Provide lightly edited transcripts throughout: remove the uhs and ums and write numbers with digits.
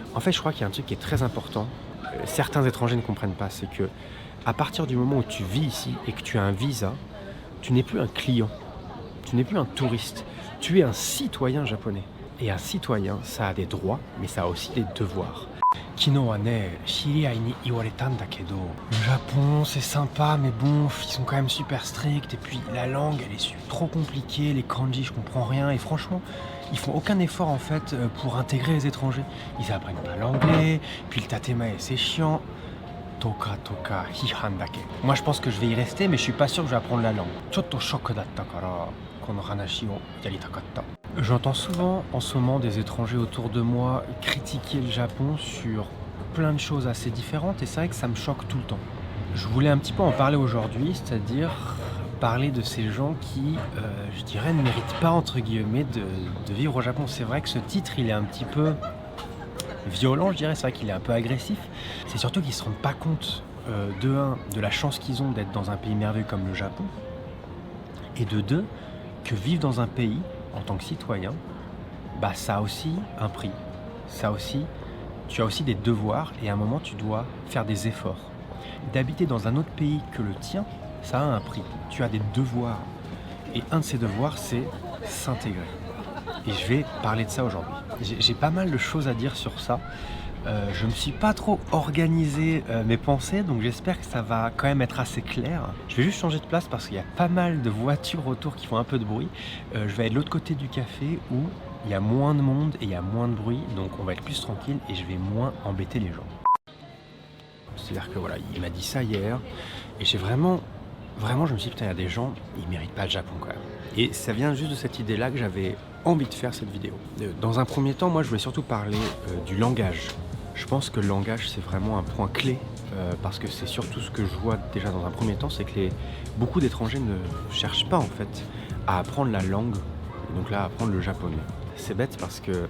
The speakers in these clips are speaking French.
En fait, je crois qu'il y a un truc qui est très important, certains étrangers ne comprennent pas, c'est que à partir du moment où tu vis ici et que tu as un visa, tu n'es plus un client, tu n'es plus un touriste, tu es un citoyen japonais. Et un citoyen, ça a des droits, mais ça a aussi des devoirs. Kino wa ne, shiriai ni iwareta nda kedo. Le Japon, c'est sympa, mais bon, ils sont quand même super stricts. Et puis la langue, elle est trop compliquée. Les kanji, je comprends rien. Et franchement, ils font aucun effort en fait pour intégrer les étrangers. Ils apprennent pas l'anglais. Puis le tatemae, c'est chiant. Toka toka hihan dake. Moi, je pense que je vais y rester, mais je suis pas sûr que je vais apprendre la langue. Chotto shock datta kara, kono hanashi o yaritakatta. J'entends souvent en ce moment des étrangers autour de moi critiquer le Japon sur plein de choses assez différentes et c'est vrai que ça me choque tout le temps. Je voulais un petit peu en parler aujourd'hui, c'est-à-dire parler de ces gens qui, je dirais, ne méritent pas, entre guillemets, de vivre au Japon. C'est vrai que ce titre, il est un petit peu violent, je dirais, c'est vrai qu'il est un peu agressif. C'est surtout qu'ils ne se rendent pas compte, de un, de la chance qu'ils ont d'être dans un pays merveilleux comme le Japon, et de deux, que vivre dans un pays en tant que citoyen, bah ça a aussi un prix. Ça aussi, tu as aussi des devoirs et à un moment tu dois faire des efforts. D'habiter dans un autre pays que le tien, ça a un prix. Tu as des devoirs. Et un de ces devoirs, c'est s'intégrer. Et je vais parler de ça aujourd'hui. J'ai pas mal de choses à dire sur ça. Je ne me suis pas trop organisé mes pensées, donc j'espère que ça va quand même être assez clair. Je vais juste changer de place parce qu'il y a pas mal de voitures autour qui font un peu de bruit. Je vais aller de l'autre côté du café où il y a moins de monde et il y a moins de bruit, donc on va être plus tranquille et je vais moins embêter les gens. C'est-à-dire que voilà, il m'a dit ça hier et j'ai vraiment, je me suis dit putain, il y a des gens, ils méritent pas le Japon quand même. Et ça vient juste de cette idée-là que j'avais envie de faire cette vidéo. Dans un premier temps, moi je voulais surtout parler du langage. Je pense que le langage, c'est vraiment un point clé, parce que c'est surtout ce que je vois déjà dans un premier temps, c'est que beaucoup d'étrangers ne cherchent pas en fait à apprendre la langue, donc là, à apprendre le japonais. C'est bête parce que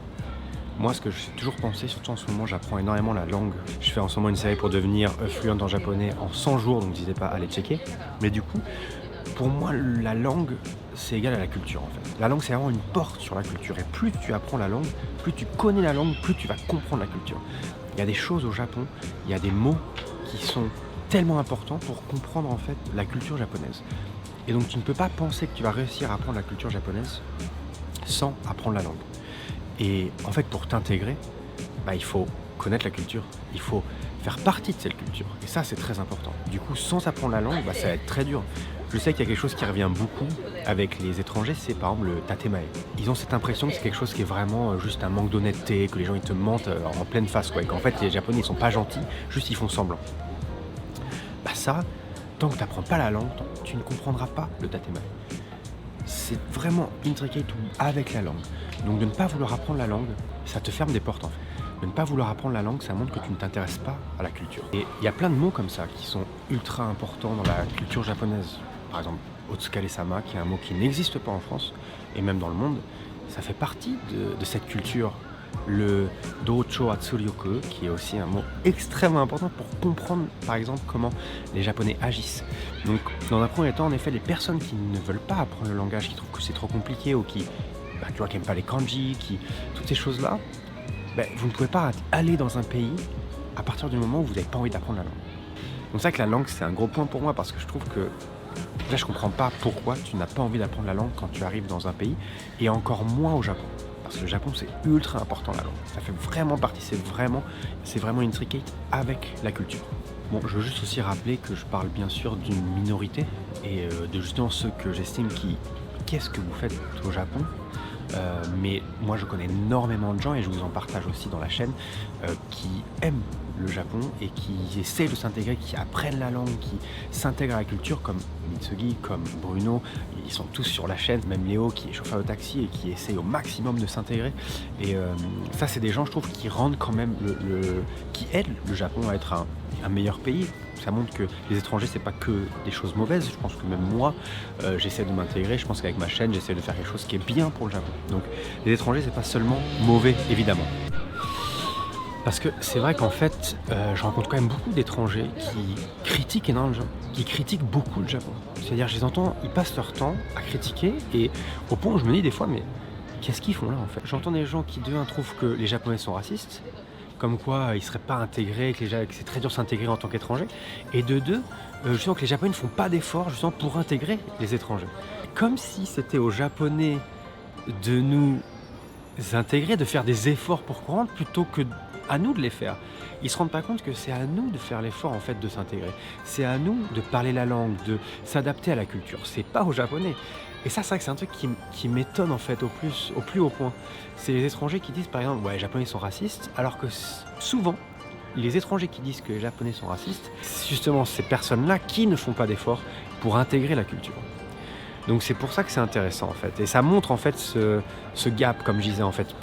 moi, ce que j'ai toujours pensé, surtout en ce moment, j'apprends énormément la langue. Je fais en ce moment une série pour devenir fluent en japonais en 100 jours, donc n'hésitez pas à aller checker. Mais du coup, pour moi, la langue, c'est égal à la culture en fait. La langue, c'est vraiment une porte sur la culture. Et plus tu apprends la langue, plus tu connais la langue, plus tu vas comprendre la culture. Il y a des choses au Japon, il y a des mots qui sont tellement importants pour comprendre en fait la culture japonaise. Et donc tu ne peux pas penser que tu vas réussir à apprendre la culture japonaise sans apprendre la langue. Et en fait, pour t'intégrer, bah, il faut connaître la culture, il faut faire partie de cette culture. Et ça, c'est très important. Du coup, sans apprendre la langue, bah, ça va être très dur. Je sais qu'il y a quelque chose qui revient beaucoup avec les étrangers, c'est par exemple le tatemae. Ils ont cette impression que c'est quelque chose qui est vraiment juste un manque d'honnêteté, que les gens ils te mentent en pleine face, quoi. Et qu'en fait, les Japonais ils sont pas gentils, juste ils font semblant. Bah ça, tant que tu n'apprends pas la langue, tu ne comprendras pas le tatemae. C'est vraiment intricate avec la langue. Donc de ne pas vouloir apprendre la langue, ça te ferme des portes en fait. De ne pas vouloir apprendre la langue, ça montre que tu ne t'intéresses pas à la culture. Et il y a plein de mots comme ça qui sont ultra importants dans la culture japonaise. Par exemple, Otsukare-sama, qui est un mot qui n'existe pas en France, et même dans le monde, ça fait partie de cette culture. Le Docho Atsuryoku, qui est aussi un mot extrêmement important pour comprendre, par exemple, comment les Japonais agissent. Donc, dans un premier temps, en effet, les personnes qui ne veulent pas apprendre le langage, qui trouvent que c'est trop compliqué, ou qui n'aiment pas les kanji, toutes ces choses-là, vous ne pouvez pas aller dans un pays à partir du moment où vous n'avez pas envie d'apprendre la langue. Donc c'est vrai que la langue, c'est un gros point pour moi, parce que je trouve que là, je comprends pas pourquoi tu n'as pas envie d'apprendre la langue quand tu arrives dans un pays, et encore moins au Japon. Parce que le Japon, c'est ultra important la langue. Ça fait vraiment partie, c'est vraiment intricate avec la culture. Bon, je veux juste aussi rappeler que je parle bien sûr d'une minorité et de justement ceux que j'estime qui... Qu'est-ce que vous faites au Japon ? Mais moi je connais énormément de gens et je vous en partage aussi dans la chaîne qui aiment le Japon et qui essaient de s'intégrer, qui apprennent la langue, qui s'intègrent à la culture comme Mitsugi, comme Bruno, ils sont tous sur la chaîne, même Léo qui est chauffeur de taxi et qui essaye au maximum de s'intégrer et ça c'est des gens je trouve qui rendent quand même qui aident le Japon à être un meilleur pays. Ça montre que les étrangers c'est pas que des choses mauvaises, je pense que même moi j'essaie de m'intégrer, je pense qu'avec ma chaîne j'essaie de faire quelque chose qui est bien pour le Japon. Donc les étrangers c'est pas seulement mauvais évidemment. Parce que c'est vrai qu'en fait, je rencontre quand même beaucoup d'étrangers qui critiquent énormément, qui critiquent beaucoup le Japon. C'est-à-dire, je les entends, ils passent leur temps à critiquer et au point où je me dis des fois, mais qu'est-ce qu'ils font là en fait ? J'entends des gens qui de un trouvent que les Japonais sont racistes comme quoi ils ne seraient pas intégrés, que c'est très dur de s'intégrer en tant qu'étranger. Et de deux, justement que les Japonais ne font pas d'efforts justement pour intégrer les étrangers. Comme si c'était aux Japonais de nous intégrer, de faire des efforts pour comprendre plutôt que à nous de les faire. Ils se rendent pas compte que c'est à nous de faire l'effort en fait de s'intégrer. C'est à nous de parler la langue, de s'adapter à la culture. C'est pas aux Japonais. Et ça, c'est vrai que c'est un truc qui m'étonne en fait au plus haut point. C'est les étrangers qui disent par exemple ouais les Japonais sont racistes, alors que souvent les étrangers qui disent que les Japonais sont racistes, c'est justement ces personnes-là qui ne font pas d'efforts pour intégrer la culture. Donc c'est pour ça que c'est intéressant en fait. Et ça montre en fait ce gap, comme je disais en fait.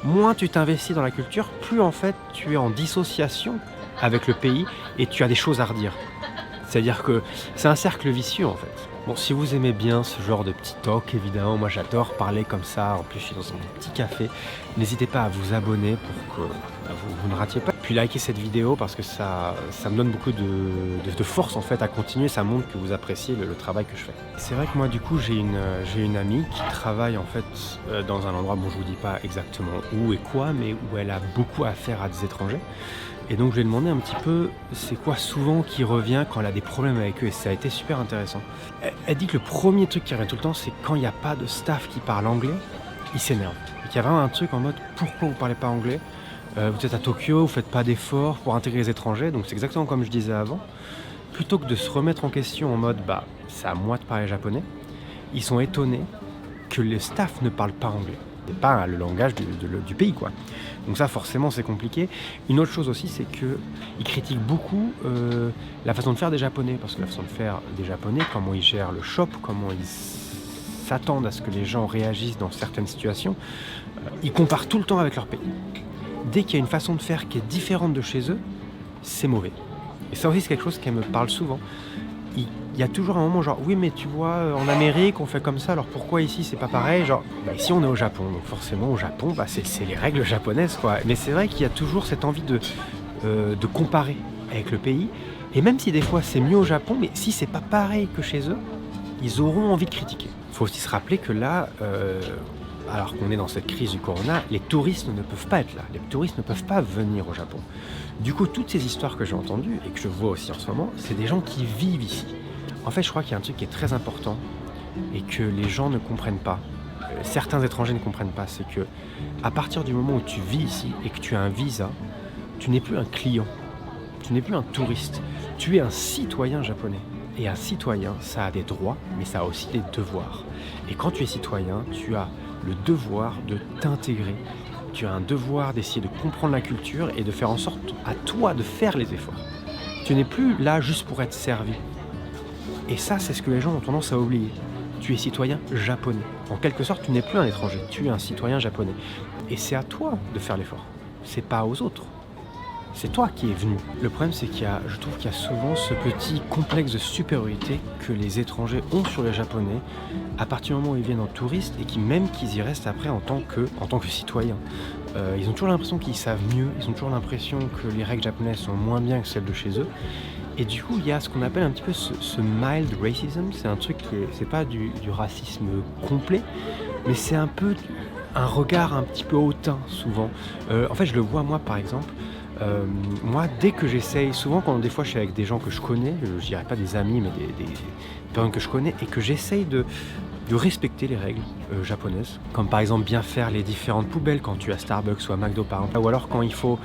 Moins tu t'investis dans la culture, plus en fait tu es en dissociation avec le pays et tu as des choses à redire. C'est-à-dire que c'est un cercle vicieux en fait. Bon, si vous aimez bien ce genre de petit talk, évidemment, moi j'adore parler comme ça. En plus, je suis dans un petit café. N'hésitez pas à vous abonner pour que vous ne ratiez pas. Puis likez cette vidéo parce que ça me donne beaucoup de force en fait à continuer. Ça montre que vous appréciez le travail que je fais. C'est vrai que moi du coup j'ai une amie qui travaille en fait dans un endroit, bon je vous dis pas exactement où et quoi, mais où elle a beaucoup affaire à des étrangers. Et donc je lui ai demandé un petit peu c'est quoi souvent qui revient quand elle a des problèmes avec eux, et ça a été super intéressant. Elle dit que le premier truc qui revient tout le temps, c'est quand il n'y a pas de staff qui parle anglais, ils s'énervent. Et qu'il y a vraiment un truc en mode pourquoi vous parlez pas anglais, vous êtes à Tokyo, vous faites pas d'efforts pour intégrer les étrangers, donc c'est exactement comme je disais avant. Plutôt que de se remettre en question en mode bah c'est à moi de parler japonais, ils sont étonnés que le staff ne parle pas anglais. C'est pas le langage du pays quoi. Donc ça forcément c'est compliqué. Une autre chose aussi c'est qu'ils critiquent beaucoup la façon de faire des Japonais, parce que la façon de faire des Japonais, comment ils gèrent le shop, comment ils s'attendent à ce que les gens réagissent dans certaines situations, ils comparent tout le temps avec leur pays. Dès qu'il y a une façon de faire qui est différente de chez eux, c'est mauvais. Et ça aussi c'est quelque chose qui me parle souvent. Il y a toujours un moment genre oui mais tu vois en Amérique on fait comme ça, alors pourquoi ici c'est pas pareil, genre bah ici on est au Japon donc forcément au Japon bah c'est les règles japonaises quoi. Mais c'est vrai qu'il y a toujours cette envie de comparer avec le pays, et même si des fois c'est mieux au Japon, mais si c'est pas pareil que chez eux, ils auront envie de critiquer. Faut aussi se rappeler que là alors qu'on est dans cette crise du corona, les touristes ne peuvent pas être là, les touristes ne peuvent pas venir au Japon. Du coup toutes ces histoires que j'ai entendues et que je vois aussi en ce moment, c'est des gens qui vivent ici. En fait, je crois qu'il y a un truc qui est très important et que les gens ne comprennent pas, certains étrangers ne comprennent pas, c'est que à partir du moment où tu vis ici et que tu as un visa, tu n'es plus un client, tu n'es plus un touriste, tu es un citoyen japonais. Et un citoyen, ça a des droits, mais ça a aussi des devoirs. Et quand tu es citoyen, tu as le devoir de t'intégrer, tu as un devoir d'essayer de comprendre la culture et de faire en sorte à toi de faire les efforts. Tu n'es plus là juste pour être servi. Et ça, c'est ce que les gens ont tendance à oublier. Tu es citoyen japonais. En quelque sorte, tu n'es plus un étranger, tu es un citoyen japonais. Et c'est à toi de faire l'effort. C'est pas aux autres. C'est toi qui es venu. Le problème, c'est je trouve qu'il y a souvent ce petit complexe de supériorité que les étrangers ont sur les Japonais à partir du moment où ils viennent en touriste, et même qu'ils y restent après en tant que citoyens. Ils ont toujours l'impression qu'ils savent mieux, ils ont toujours l'impression que les règles japonaises sont moins bien que celles de chez eux. Et du coup, il y a ce qu'on appelle un petit peu ce mild racism. C'est un truc c'est pas du racisme complet, mais c'est un peu un regard un petit peu hautain souvent. En fait, je le vois moi par exemple. Moi, dès que j'essaye, souvent quand des fois je suis avec des gens que je connais, je dirais pas des amis, mais des personnes que je connais, et que j'essaye de respecter les règles japonaises, comme par exemple bien faire les différentes poubelles quand tu es à Starbucks ou à McDo par exemple, ou alors quand il faut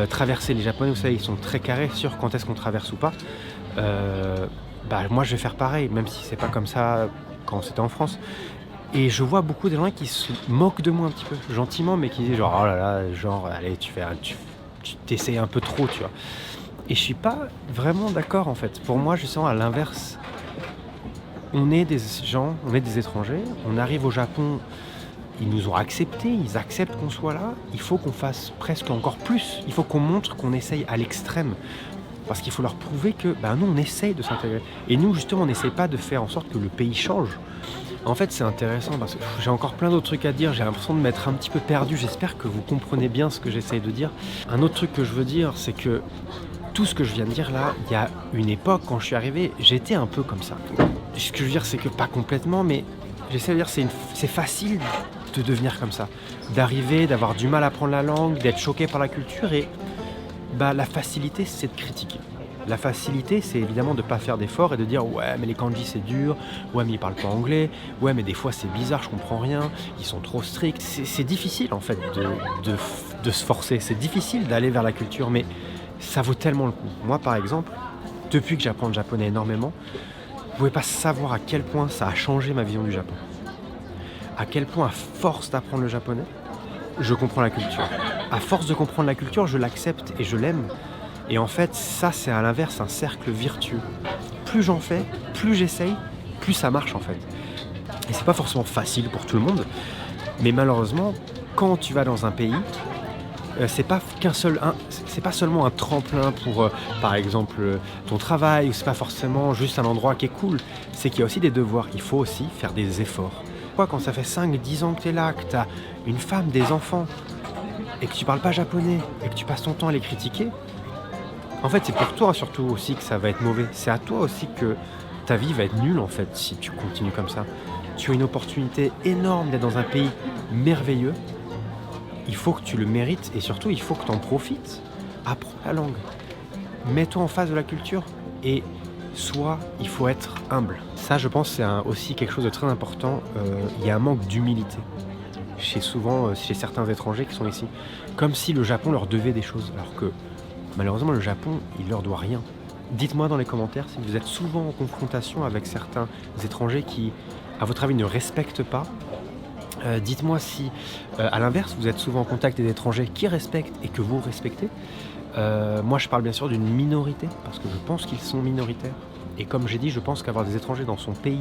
traverser. Les Japonais, vous savez, ils sont très carrés sur quand est-ce qu'on traverse ou pas. Moi je vais faire pareil, même si c'est pas comme ça quand c'était en France. Et je vois beaucoup de gens qui se moquent de moi un petit peu, gentiment, mais qui disent genre oh là là, genre allez tu t'essayes un peu trop, tu vois. Et je suis pas vraiment d'accord en fait. Pour moi, je sens à l'inverse. On est des gens, on est des étrangers, on arrive au Japon, ils nous ont acceptés, ils acceptent qu'on soit là. Il faut qu'on fasse presque encore plus. Il faut qu'on montre qu'on essaye à l'extrême. Parce qu'il faut leur prouver que nous, on essaye de s'intégrer. Et nous, justement, on n'essaye pas de faire en sorte que le pays change. En fait, c'est intéressant parce que j'ai encore plein d'autres trucs à dire. J'ai l'impression de m'être un petit peu perdu. J'espère que vous comprenez bien ce que j'essaye de dire. Un autre truc que je veux dire, c'est que tout ce que je viens de dire là, il y a une époque, quand je suis arrivé, j'étais un peu comme ça. Ce que je veux dire, c'est que pas complètement, mais j'essaie de dire c'est facile de devenir comme ça. D'arriver, d'avoir du mal à apprendre la langue, d'être choqué par la culture et la facilité, c'est de critiquer. La facilité, c'est évidemment de ne pas faire d'efforts et de dire: «Ouais, mais les kanji, c'est dur. Ouais, mais ils parlent pas anglais. Ouais, mais des fois, c'est bizarre, je comprends rien. Ils sont trop stricts». C'est difficile, en fait, de se forcer. C'est difficile d'aller vers la culture, mais ça vaut tellement le coup. Moi, par exemple, depuis que j'apprends le japonais énormément, vous pouvez pas savoir à quel point ça a changé ma vision du Japon. À quel point, à force d'apprendre le japonais, je comprends la culture. À force de comprendre la culture, je l'accepte et je l'aime. Et en fait, ça, c'est à l'inverse un cercle vertueux. Plus j'en fais, plus j'essaye, plus ça marche en fait. Et c'est pas forcément facile pour tout le monde, mais malheureusement, quand tu vas dans un pays, c'est pas c'est pas seulement un tremplin pour, par exemple, ton travail, ou c'est pas forcément juste un endroit qui est cool. C'est qu'il y a aussi des devoirs. Il faut aussi faire des efforts. Quand ça fait 5, 10 ans que tu es là, que tu as une femme, des enfants, et que tu parles pas japonais, et que tu passes ton temps à les critiquer, en fait, c'est pour toi surtout aussi que ça va être mauvais. C'est à toi aussi que ta vie va être nulle en fait si tu continues comme ça. Tu as une opportunité énorme d'être dans un pays merveilleux. Il faut que tu le mérites et surtout il faut que tu en profites. Apprends la langue. Mets-toi en face de la culture et il faut être humble. Ça, je pense, c'est aussi quelque chose de très important. Il y a un manque d'humilité chez certains étrangers qui sont ici. Comme si le Japon leur devait des choses, alors que malheureusement, le Japon, il leur doit rien. Dites-moi dans les commentaires si vous êtes souvent en confrontation avec certains étrangers qui, à votre avis, ne respectent pas. Dites-moi si, à l'inverse, vous êtes souvent en contact des étrangers qui respectent et que vous respectez. Moi, je parle bien sûr d'une minorité, parce que je pense qu'ils sont minoritaires. Et comme j'ai dit, je pense qu'avoir des étrangers dans son pays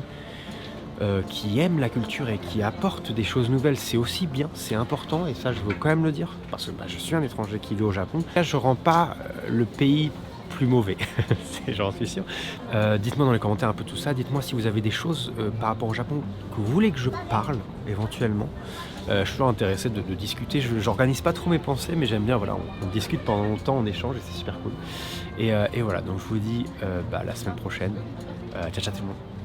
qui aiment la culture et qui apportent des choses nouvelles, c'est aussi bien, c'est important, et ça, je veux quand même le dire, parce que je suis un étranger qui vit au Japon. Là, je ne rends pas le pays plus mauvais, j'en suis sûr. Dites-moi dans les commentaires un peu tout ça, dites-moi si vous avez des choses par rapport au Japon que vous voulez que je parle, éventuellement. Je suis toujours intéressé de discuter, je n'organise pas trop mes pensées, mais j'aime bien, voilà, on discute pendant longtemps, on échange, et c'est super cool. Et voilà, donc je vous dis la semaine prochaine. Ciao ciao tout le monde.